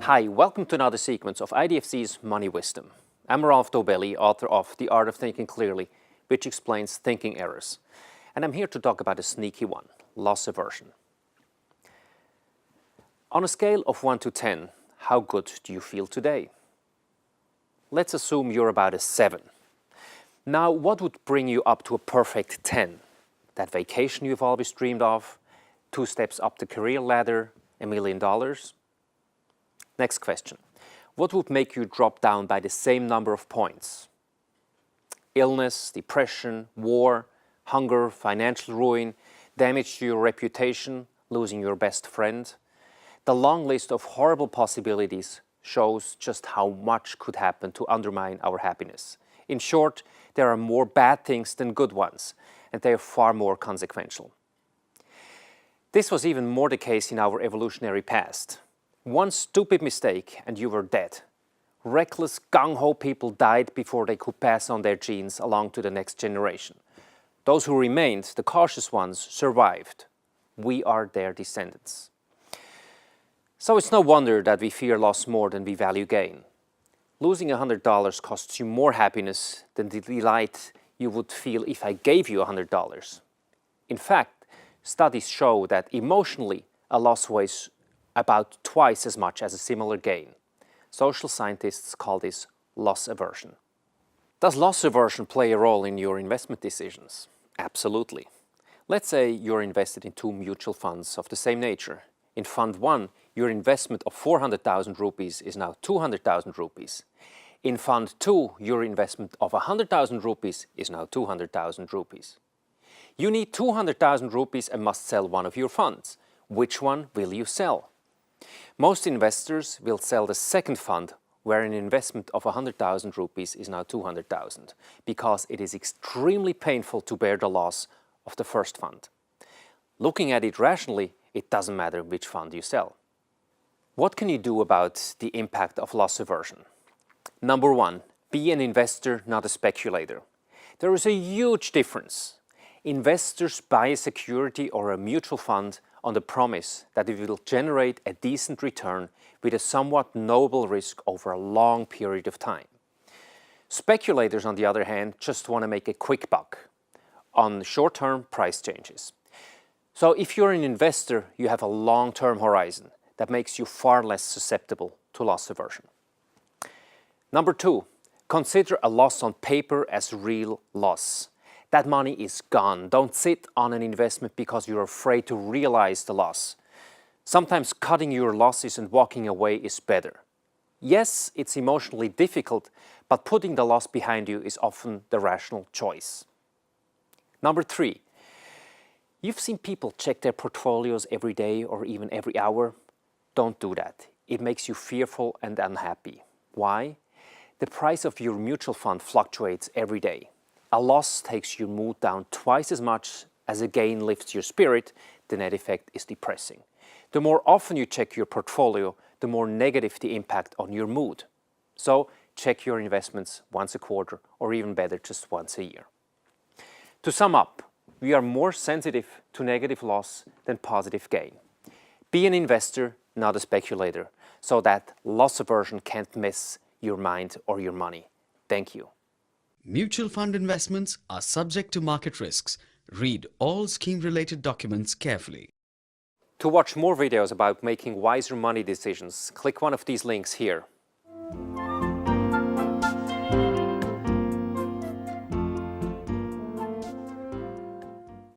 Hi, welcome to another sequence of IDFC's Money Wisdom. I'm Rolf Dobelli, author of The Art of Thinking Clearly, which explains thinking errors. And I'm here to talk about a sneaky one, loss aversion. On a scale of 1 to 10, how good do you feel today? Let's assume you're about a 7. Now, what would bring you up to a perfect 10? That vacation you've always dreamed of? 2 steps up the career ladder? $1 million? Next question. What would make you drop down by the same number of points? Illness, depression, war, hunger, financial ruin, damage to your reputation, losing your best friend? The long list of horrible possibilities shows just how much could happen to undermine our happiness. In short, there are more bad things than good ones, and they are far more consequential. This was even more the case in our evolutionary past. One stupid mistake and you were dead. Reckless, gung-ho people died before they could pass on their genes along to the next generation. Those who remained, the cautious ones, survived. We are their descendants. So it's no wonder that we fear loss more than we value gain. Losing $100 costs you more happiness than the delight you would feel if I gave you $100. In fact, studies show that emotionally, a loss weighs about twice as much as a similar gain. Social scientists call this loss aversion. Does loss aversion play a role in your investment decisions? Absolutely. Let's say you're invested in 2 mutual funds of the same nature. In Fund 1, your investment of 400,000 rupees is now 200,000 rupees. In Fund 2, your investment of 100,000 rupees is now 200,000 rupees. You need 200,000 rupees and must sell one of your funds. Which one will you sell? Most investors will sell the second fund, where an investment of 100,000 rupees is now 200,000, because it is extremely painful to bear the loss of the first fund. Looking at it rationally, it doesn't matter which fund you sell. What can you do about the impact of loss aversion? Number 1, be an investor, not a speculator. There is a huge difference. Investors buy a security or a mutual fund on the promise that it will generate a decent return with a somewhat noble risk over a long period of time. Speculators, on the other hand, just want to make a quick buck on short-term price changes. So if you're an investor, you have a long-term horizon that makes you far less susceptible to loss aversion. Number 2, consider a loss on paper as real loss. That money is gone. Don't sit on an investment because you're afraid to realize the loss. Sometimes cutting your losses and walking away is better. Yes, it's emotionally difficult, but putting the loss behind you is often the rational choice. Number 3, you've seen people check their portfolios every day or even every hour. Don't do that. It makes you fearful and unhappy. Why? The price of your mutual fund fluctuates every day. A loss takes your mood down twice as much as a gain lifts your spirit. The net effect is depressing. The more often you check your portfolio, the more negative the impact on your mood. So check your investments once a quarter, or even better, just once a year. To sum up, we are more sensitive to negative loss than positive gain. Be an investor, not a speculator, so that loss aversion can't mess your mind or your money. Thank you. Mutual fund investments are subject to market risks. Read all scheme-related documents carefully. To watch more videos about making wiser money decisions, click one of these links here.